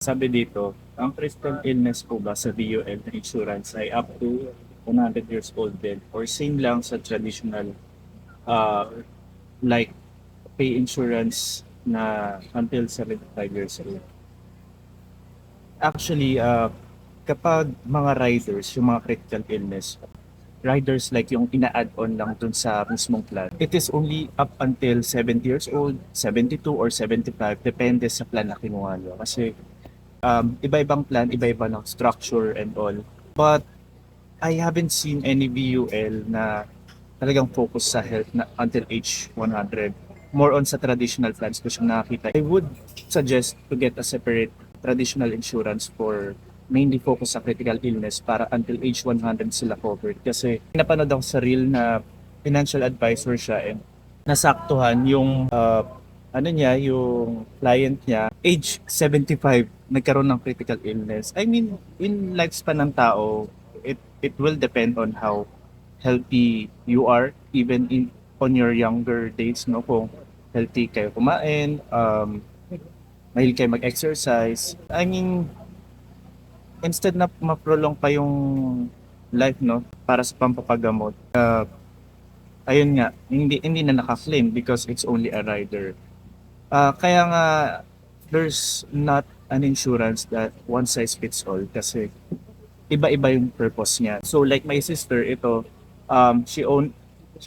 Sabi dito, ang critical illness po ba sa VUL na insurance ay up to 100 years old din or same lang sa traditional uh, like pay insurance na until 75 years old. Actually, kapag mga riders, yung mga critical illness, riders like yung ina-add-on lang dun sa mismong plan, it is only up until 70 years old, 72 or 75, depende sa plan na kinuha nyo. Kasi iba-ibang plan, iba-iba ng structure and all. But I haven't seen any VUL na talagang focus sa health na until age 100. More on sa traditional plans ko siyang nakakita. I would suggest to get a separate traditional insurance for mainly focus sa critical illness para until age 100 sila covered. Kasi napanood ako sa reel na financial advisor siya and nasaktuhan yung ano niya, yung client niya, age 75, nagkaroon ng critical illness. I mean, in lifespan ng tao, it will depend on how healthy you are even in on your younger days, no, kung healthy kayo kumain, mahilig kayo mag-exercise. I mean, instead na ma-prolong pa yung life, no, para sa pampapagamot, ayun nga, hindi na naka-claim because it's only a rider. Kaya nga there's not an insurance that one size fits all kasi iba-iba yung purpose niya. So like my sister, ito, she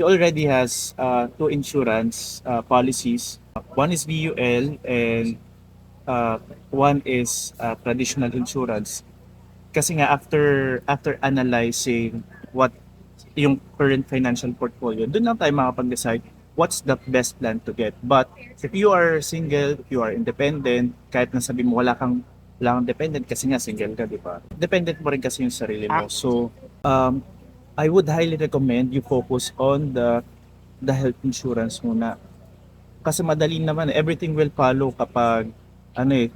already has two insurance policies. One is VUL and one is traditional insurance. Kasi nga after analyzing what yung current financial portfolio, doon lang tayo makapag-decide what's the best plan to get. But if you are single, if you are independent, kahit na sabi mo wala kang dependent kasi nga single ka, di ba? Dependent mo rin kasi yung sarili mo. So, I would highly recommend you focus on the health insurance muna. Kasi madali naman, everything will follow kapag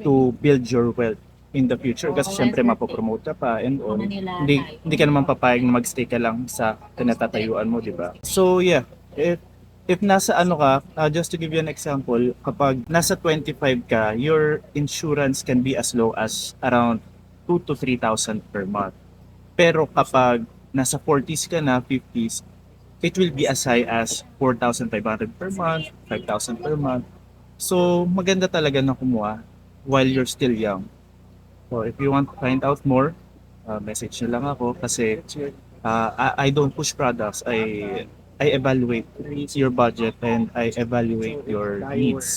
to build your wealth in the future kasi syempre mapopromote ka pa and all. Hindi ka naman papayag na magstay ka lang sa tinatatayuan mo, di ba? So yeah, if nasa ano ka, just to give you an example, kapag nasa 25 ka, your insurance can be as low as around 2 to 3,000 per month. Pero kapag nasa 40s ka na, 50s, it will be as high as 4,500 per month, 5,000 per month. So, maganda talaga na kumuha while you're still young. So, if you want to find out more, message nyo lang ako kasi I don't push products. I evaluate your budget and I evaluate your needs.